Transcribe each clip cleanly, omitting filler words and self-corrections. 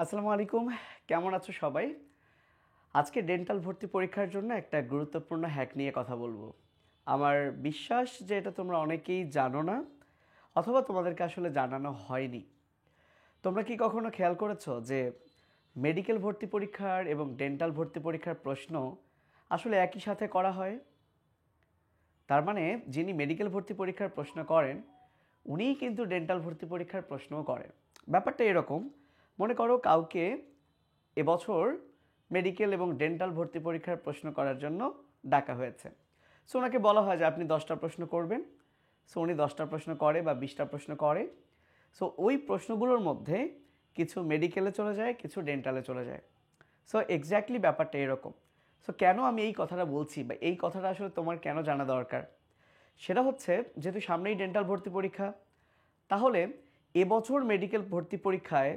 আসসালামু আলাইকুম। কেমন আছো সবাই? আজকে ডেন্টাল ভর্তি পরীক্ষার জন্য একটা গুরুত্বপূর্ণ হ্যাক নিয়ে কথা বলবো। আমার বিশ্বাস যে এটা তোমরা অনেকেই জানো না, অথবা তোমাদেরকে আসলে জানানো হয়নি। তোমরা কি কখনো খেয়াল করেছো যে মেডিকেল ভর্তি পরীক্ষার এবং ডেন্টাল ভর্তি পরীক্ষার প্রশ্ন আসলে একই সাথে করা হয়? তার মানে যিনি মেডিকেল ভর্তি পরীক্ষার প্রশ্ন করেন, উনিই কিন্তু ডেন্টাল ভর্তি পরীক্ষার প্রশ্নও করেন। ব্যাপারটা এরকম, মনে করো কাউকে এবছর মেডিকেল এবং ডেন্টাল ভর্তি পরীক্ষার প্রশ্ন করার জন্য ডাকা হয়েছে। সো ওনাকে বলা হয় যে আপনি 10টা প্রশ্ন করবেন। সো উনি 10টা প্রশ্ন করে বা 20টা প্রশ্ন করে। সো ওই প্রশ্নগুলোর মধ্যে কিছু মেডিকেলে চলে যায়, কিছু ডেন্টালে চলে যায়। সো এক্স্যাক্টলি ব্যাপারটা এরকম। সো কেন আমি এই কথাটা বলছি বা এই কথাটা আসলে তোমার কেন জানা দরকার, সেটা হচ্ছে যেহেতু সামনেই ডেন্টাল ভর্তি পরীক্ষা, তাহলে এবছর মেডিকেল ভর্তি পরীক্ষায়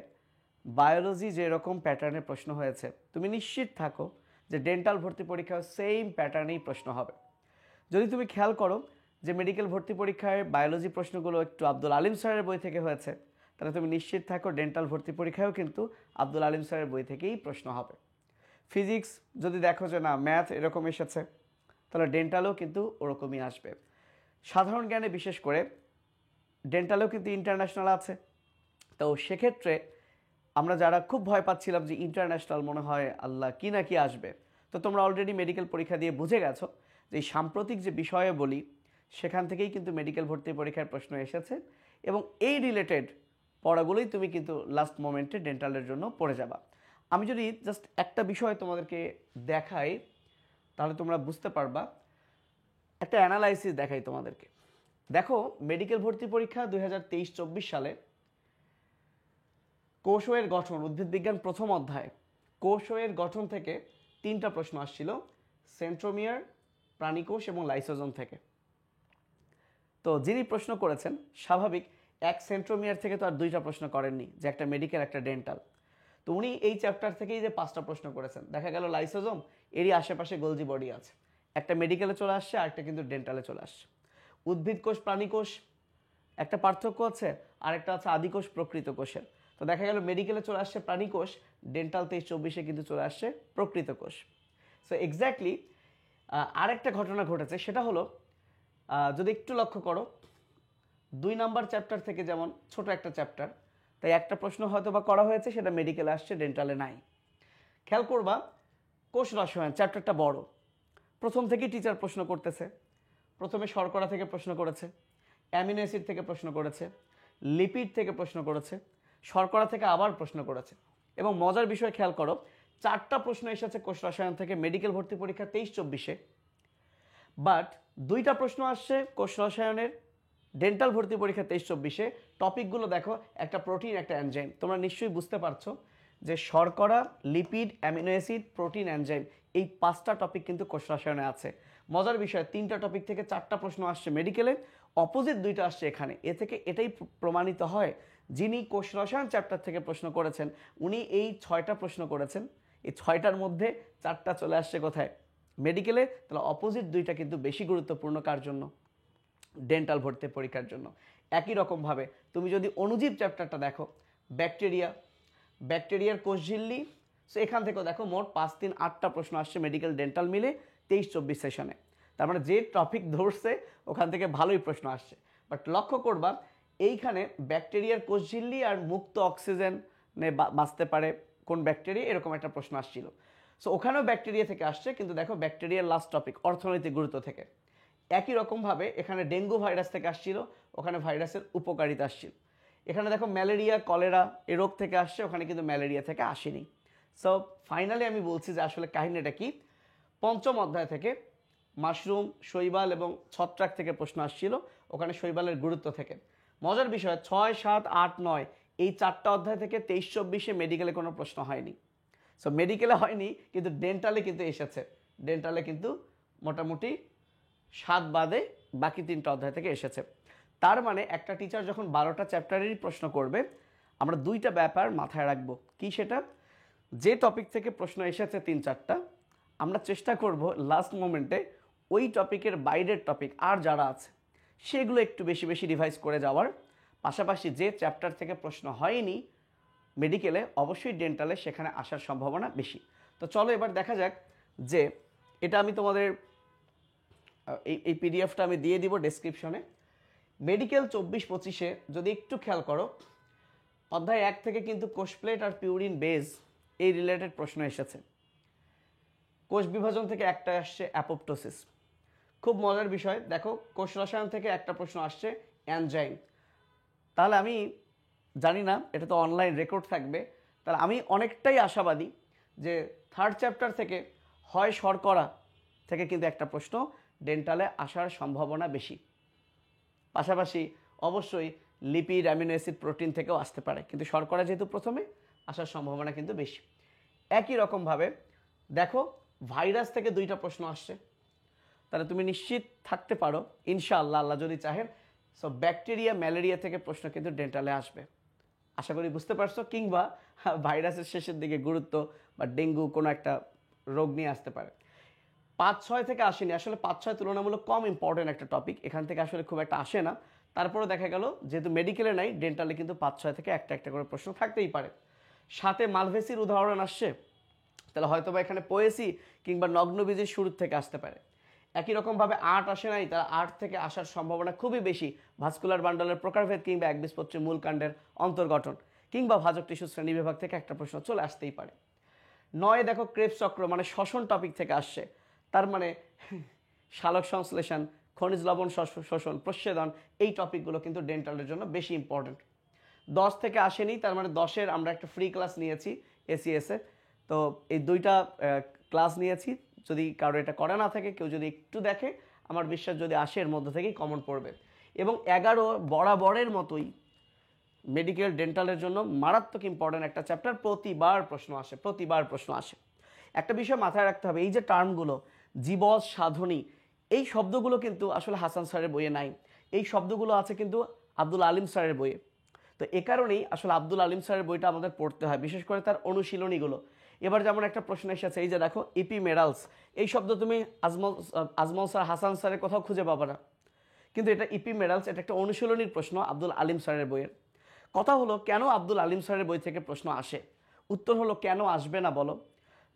বায়োলজি যেরকম প্যাটার্নের প্রশ্ন হয়েছে, তুমি নিশ্চিত থাকো যে ডেন্টাল ভর্তি পরীক্ষায় সেম প্যাটার্নেই প্রশ্ন হবে। যদি তুমি খেয়াল করো যে মেডিকেল ভর্তি পরীক্ষায় বায়োলজি প্রশ্নগুলো একটু আব্দুল আলিম স্যারের বই থেকে হয়েছে, তাহলে তুমি নিশ্চিত থাকো ডেন্টাল ভর্তি পরীক্ষায়ও কিন্তু আব্দুল আলিম স্যারের বই থেকেই প্রশ্ন হবে। ফিজিক্স যদি দেখো যে না ম্যাথ এরকম এসেছে, তাহলে ডেন্টালও কিন্তু ওরকমই আসবে। সাধারণ জ্ঞানে বিশেষ করে ডেন্টালেও কিন্তু ইন্টারন্যাশনাল আছে। তো সেক্ষেত্রে আমরা যারা খুব ভয় পাচ্ছিলাম যে ইন্টারন্যাশনাল মনে হয় আল্লাহ কি না কি আসবে, তো তোমরা অলরেডি মেডিকেল পরীক্ষা দিয়ে বুঝে গেছো যে এই সাম্প্রতিক যে বিষয়ে বলি সেখান থেকেই কিন্তু মেডিকেল ভর্তি পরীক্ষার প্রশ্ন এসেছে, এবং এই রিলেটেড পড়াগুলোই তুমি কিন্তু লাস্ট মোমেন্টে ডেন্টালের জন্য পড়ে যাবা। আমি যদি জাস্ট একটা বিষয় তোমাদেরকে দেখাই, তাহলে তোমরা বুঝতে পারবা। একটা অ্যানালাইসিস দেখাই তোমাদেরকে। দেখো, মেডিকেল ভর্তি পরীক্ষা 2023-24 সালে কোষের গঠন, উদ্ভিদ বিজ্ঞান প্রথম অধ্যায় কোষের গঠন থেকে 3টা প্রশ্ন আসছিল, সেন্ট্রোমিয়ার, প্রাণীকোষ এবং লাইসোজোম থেকে। তো যিনি প্রশ্ন করেছেন, স্বাভাবিক এক সেন্ট্রোমিয়ার থেকে তো আর 2টা প্রশ্ন করেননি, যে একটা মেডিকেল একটা ডেন্টাল। তো উনি এই চ্যাপ্টার থেকেই যে 5টা প্রশ্ন করেছেন, দেখা গেল লাইসোজোম এরই আশেপাশে গোলজি বডি আছে, একটা মেডিকেলে চলে আসছে আর একটা কিন্তু ডেন্টালে চলে আসছে। উদ্ভিদ কোষ প্রাণীকোষ একটা পার্থক্য আছে, আর একটা আছে আদিকোষ প্রকৃত কোষের। তো দেখা গেল মেডিকেলে চলে আসছে প্রাণীকোষ, ডেন্টাল 23-24 কিন্তু চলে আসছে প্রকৃত কোষ। সো এক্স্যাক্টলি আরেকটা ঘটনা ঘটেছে, সেটা হলো যদি একটু লক্ষ্য করো, 2 নাম্বার চ্যাপ্টার থেকে যেমন ছোট একটা চ্যাপ্টার, তাই একটা প্রশ্ন হয়তো বা করা হয়েছে, সেটা মেডিকেলে আসছে, ডেন্টালে নাই। খেয়াল করবা, কোষ রসায়ন চ্যাপ্টারটা বড়, প্রথম থেকেই টিচার প্রশ্ন করতেছে। প্রথমে শর্করা থেকে প্রশ্ন করেছে, অ্যামিনো অ্যাসিড থেকে প্রশ্ন করেছে, লিপিড থেকে প্রশ্ন করেছে, শর্করা থেকে আবার প্রশ্ন করেছে। এবং মজার বিষয় খেয়াল করো, 4টা প্রশ্ন এসেছে কোষ রসায়ন থেকে মেডিকেল ভর্তি পরীক্ষা 23-24-এ, বাট 2টা প্রশ্ন আসছে কোষ রসায়নের ডেন্টাল ভর্তি পরীক্ষা 23-24-এ। টপিকগুলো দেখো, একটা প্রোটিন একটা এনজাইম। তোমরা নিশ্চয়ই বুঝতে পারছো যে শর্করা, lipid, amino acid, protein, enzyme, এই 5টা টপিক কিন্তু কোষ রসায়নে আছে। মজার বিষয়, 3টা টপিক থেকে 4টা প্রশ্ন আসছে মেডিকেলে, অপোজিট 2টা আসছে এখানে। এ থেকে এটাই প্রমাণিত হয়, যিনি কোষ রসায়ন চ্যাপ্টার থেকে প্রশ্ন করেছেন, উনি এই 6টা প্রশ্ন করেছেন, এই 6টার মধ্যে 4টা চলে আসছে কোথায়? মেডিকেলে। তাহলে অপোজিট 2টা কিন্তু বেশি গুরুত্বপূর্ণ কার জন্য? ডেন্টাল ভর্তি পরীক্ষার জন্য। একই রকমভাবে তুমি যদি অণুজীব চ্যাপ্টারটা দেখো, ব্যাকটেরিয়া, ব্যাকটেরিয়ার কোষঝিল্লি, সো এখান থেকেও দেখো মোট 5-3-8টা প্রশ্ন আসছে মেডিকেল ডেন্টাল মিলে 23-24 সেশনে। তার মানে যে টপিক ধরছে ওখান থেকে ভালোই প্রশ্ন আসছে। বাট লক্ষ্য করবা, এইখানে ব্যাকটেরিয়ার কোষঝিল্লি আর মুক্ত অক্সিজেনে বাঁচতে পারে কোন ব্যাকটেরিয়া, এরকম একটা প্রশ্ন আসছিল। সো ওখানেও ব্যাকটেরিয়া থেকে আসছে, কিন্তু দেখো ব্যাকটেরিয়ার লাস্ট টপিক অর্থনৈতিক গুরুত্ব থেকে। একই রকমভাবে এখানে ডেঙ্গু ভাইরাস থেকে আসছিল, ওখানে ভাইরাসের উপকারিতা আসছিল। এখানে দেখো ম্যালেরিয়া, কলেরা এ রোগ থেকে আসছে, ওখানে কিন্তু ম্যালেরিয়া থেকে আসেনি। সো ফাইনালি আমি বলছি যে আসলে কাহিনীটা কি। পঞ্চম অধ্যায় থেকে মাশরুম, শৈবাল এবং ছত্রাক থেকে প্রশ্ন আসছিল, ওখানে শৈবালের গুরুত্ব থেকে। মজার বিষয়, 6, 7, 8, 9 এই 4টা অধ্যায় থেকে 23-24-এ মেডিকেলে কোনো প্রশ্ন হয়নি। সো মেডিকেলে হয়নি, কিন্তু ডেন্টালে কিন্তু এসেছে। ডেন্টালে কিন্তু মোটামুটি 7 বাদে বাকি 3টা অধ্যায় থেকে এসেছে। তার মানে একটা টিচার যখন 12টা চ্যাপ্টারেরই প্রশ্ন করবে, আমরা 2টা ব্যাপার মাথায় রাখবো। কি সেটা? যে টপিক থেকে প্রশ্ন এসেছে 3-4টা, আমরা চেষ্টা করব লাস্ট মোমেন্টে ওই টপিকের বাইরের টপিক আর যারা আছে সেগুলো একটু বেশি বেশি রিভাইজ করে যাওয়ার পাশাপাশি যে চ্যাপ্টার থেকে প্রশ্ন হয়নি মেডিকেলে অবশ্যই ডেন্টালে সেখানে আসার সম্ভাবনা বেশি। তো চলো এবার দেখা যাক যে এটা আমি তোমাদের এই পিডিএফটা আমি দিয়ে দিব ডেসক্রিপশনে। মেডিকেল 24-25-এ যদি একটু খেয়াল করো, অধ্যায় 1 থেকে কিন্তু কোষপ্লেট আর পিউরিন বেজ এই রিলেটেড প্রশ্ন এসেছে। কোষ বিভাজন থেকে একটা আসছে অ্যাপোপ্টোসিস, খুব মজার বিষয়। দেখো কোষ রসায়ন থেকে একটা প্রশ্ন আসছে অ্যানজাইম। তাহলে আমি জানি না, এটা তো অনলাইন রেকর্ড থাকবে, তাহলে আমি অনেকটাই আশাবাদী যে 3rd চ্যাপ্টার থেকে হয় শর্করা থেকে কিন্তু একটা প্রশ্ন ডেন্টালে আসার সম্ভাবনা বেশি। পাশাপাশি অবশ্যই লিপিড, অ্যামিনো অ্যাসিড, প্রোটিন থেকেও আসতে পারে, কিন্তু শর্করা যেহেতু প্রথমে আসার সম্ভাবনা কিন্তু বেশি। একই রকমভাবে দেখো ভাইরাস থেকে 2টা প্রশ্ন আসছে, তাহলে তুমি নিশ্চিত থাকতে পারো ইনশাআল্লাহ, আল্লাহ যদি চাহেন, সো ব্যাকটেরিয়া, ম্যালেরিয়া থেকে প্রশ্ন কিন্তু ডেন্টালে আসবে। আশা করি বুঝতে পারছো। কিংবা ভাইরাসের শেষের দিকে গুরুত্ব বা ডেঙ্গু কোনো একটা রোগ নিয়ে আসতে পারে। 5-6 থেকে আসেনি, আসলে 5-6 তুলনামূলক কম ইম্পর্টেন্ট একটা টপিক, এখান থেকে আসলে খুব একটা আসে না। তারপরে দেখা গেল যেহেতু মেডিকেলে নাই, ডেন্টালে কিন্তু 5-6 থেকে একটা একটা করে প্রশ্ন থাকতেই পারে। সাথে মালভেসির উদাহরণ আসছে, তাহলে হয়তো বা এখানে পোয়েসি কিংবা নগ্নবীজের শুরুর থেকে আসতে পারে। একই রকমভাবে 8 আসে নাই, তারা 8 থেকে আসার সম্ভাবনা খুবই বেশি। ভাস্কুলার বান্ডলের প্রকারভেদ কিংবা একবীজপত্রী মূলকাণ্ডের অন্তর্গঠন কিংবা ভাজক টিস্যু শ্রেণী বিভাগ থেকে একটা প্রশ্ন চলে আসতেই পারে। 9 দেখো ক্রেবস চক্র মানে শ্বসন টপিক থেকে আসছে, তার মানে সালোক সংশ্লেষণ, খনিজ লবণ শোষণ, প্রচ্ছেদন, এই টপিকগুলো কিন্তু ডেন্টালের জন্য বেশি ইম্পর্টেন্ট। 10 থেকে আসেনি, তার মানে 10-এর আমরা একটা ফ্রি ক্লাস নিয়েছি এসিএসে। তো এই 2টা ক্লাস নিয়েছি, যদি কারো এটা করা না থাকে, কেউ যদি একটু দেখে, আমার বিশ্বাস যদি আসে এর মধ্যে থেকেই কমন পড়বে। এবং 11 বরাবরের মতোই মেডিকেল ডেন্টালের জন্য মারাত্মক ইম্পর্টেন্ট একটা চ্যাপ্টার, প্রতিবার প্রশ্ন আসে। একটা বিষয় মাথায় রাখতে হবে, এই যে টার্মগুলো জীবজ, সাধনী, এই শব্দগুলো কিন্তু আসলে হাসান স্যারের বইয়ে নাই, এই শব্দগুলো আছে কিন্তু আব্দুল আলিম স্যারের বইয়ে। তো এ কারণেই আসলে আব্দুল আলিম স্যারের বইটা আমাদের পড়তে হয়, বিশেষ করে তার অনুশীলনীগুলো। এবার যেমন একটা প্রশ্ন এসেছে, এই যে দেখো ইপিমেরালস, এই শব্দ তুমি আজমল স্যার, হাসান স্যারের কোথাও খুঁজে পাবে না, কিন্তু এটা ইপিমেরালস, এটা একটা অনুশীলনীর প্রশ্ন আব্দুল আলিম স্যারের বইয়ের। কথা হলো কেন আব্দুল আলিম স্যারের বই থেকে প্রশ্ন আসে, উত্তর হলো কেন আসবে না বলো।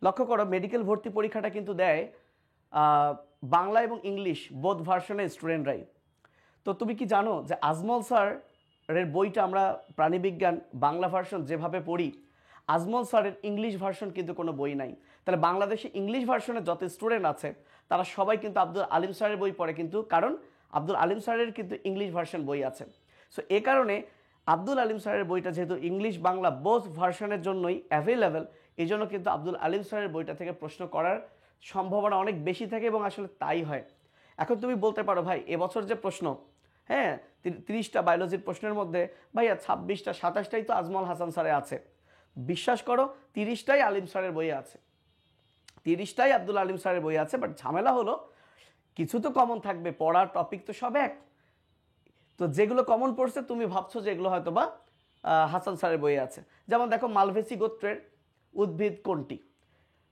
লক্ষ্য করো মেডিকেল ভর্তি পরীক্ষাটা কিন্তু দেয় বাংলা এবং ইংলিশ বোথ ভার্সনের স্টুডেন্টরাই। তো তুমি কি জানো যে আজমল স্যারের বইটা আমরা প্রাণীবিজ্ঞান বাংলা ভার্সন যেভাবে পড়ি, আজমল স্যারের ইংলিশ ভার্সন কিন্তু কোনো বই নাই। তাহলে বাংলাদেশে ইংলিশ ভার্সনের যত স্টুডেন্ট আছে তারা সবাই কিন্তু আব্দুল আলিম স্যারের বই পড়ে, কিন্তু কারণ আব্দুল আলিম স্যারের কিন্তু ইংলিশ ভার্সন বই আছে। সো এ কারণে আব্দুল আলিম স্যারের বইটা যেহেতু ইংলিশ বাংলা বোথ ভার্সনের জন্যই অ্যাভেলেবেল, এই জন্য কিন্তু আব্দুল আলিম স্যারের বইটা থেকে প্রশ্ন করার সম্ভাবনা অনেক বেশি থাকে, এবং আসলে তাই হয়। এখন তুমি বলতে পারো ভাই এবছর যে প্রশ্ন, হ্যাঁ 30টা বায়োলজির প্রশ্নের মধ্যে ভাইয়া 26টা 27টাই তো আজমল হাসান স্যারে আছে। বিশ্বাস করো 30টাই আলিম স্যারের বইয়ে আছে, 30টাই আব্দুল আলিম স্যারের বই আছে। বাট ঝামেলা হলো কিছু তো কমন থাকবে, পড়ার টপিক তো সব এক। তো যেগুলো কমন পড়ছে তুমি ভাবছো যে এগুলো হয়তো বা হাসান স্যারের বইয়ে আছে। যেমন দেখো মালভেসি গোত্রের উদ্ভিদ কোনটি,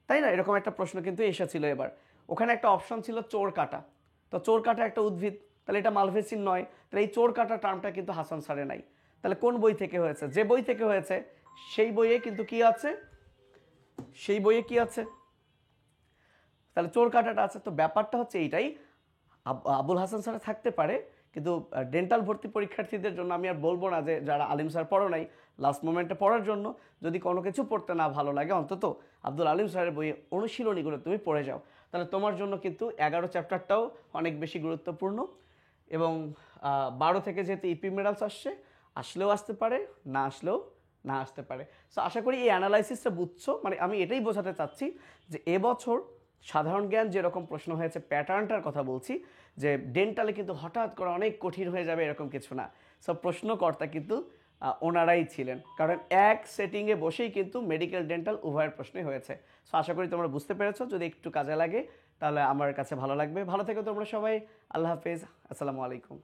তাই না, এরকম একটা প্রশ্ন কিন্তু এসেছিল এবার। ওখানে একটা অপশন ছিল চোর কাটা, তো চোর কাটা একটা উদ্ভিদ, তাহলে এটা মালভেসির নয়, তাহলে এই চোর কাটা টার্মটা কিন্তু হাসান স্যারে নাই। তাহলে কোন বই থেকে হয়েছে, যে বই থেকে হয়েছে সেই বইয়ে কিন্তু কি আছে, সেই বইয়ে কি আছে, তাহলে চোর কাটাটা আছে। তো ব্যাপারটা হচ্ছে এইটাই, আবুল হাসান স্যার থাকতে পারে, কিন্তু ডেন্টাল ভর্তি পরীক্ষার্থীদের জন্য আমি আর বলবো না যে যারা আলিম স্যার পড়ো নাই লাস্ট মোমেন্টে পড়ার জন্য, যদি কোনো কিছু পড়তে না ভালো লাগে অন্তত আব্দুল আলিম স্যারের বইয়ে অনুশীলনীগুলো তুমি পড়ে যাও, তাহলে তোমার জন্য কিন্তু 11 চ্যাপ্টারটাও অনেক বেশি গুরুত্বপূর্ণ। এবং 12 থেকে যেহেতু ইপিমেরালস আসছে, আসলেও আসতে পারে, না আসলেও না আসতে পারে। সো আশা করি এই অ্যানালাইসিসটা বুঝছো, মানে আমি এটাই বোঝাতে চাচ্ছি যে এবছর সাধারণ জ্ঞান যেরকম প্রশ্ন হয়েছে, প্যাটার্নটার কথা বলছি, যে ডেন্টালে কিন্তু হঠাৎ করে অনেক কঠিন হয়ে যাবে এরকম কিছু না। সব প্রশ্নকর্তা কিন্তু ওনারাই ছিলেন, কারণ এক সেটিংয়ে বসেই কিন্তু মেডিকেল ডেন্টাল উভয়ের প্রশ্নই হয়েছে। সো আশা করি তোমরা বুঝতে পেরেছো, যদি একটু কাজে লাগে তাহলে আমার কাছে ভালো লাগবে। ভালো থেকো তোমরা সবাই, আল্লাহ হাফেজ, আসসালামু আলাইকুম।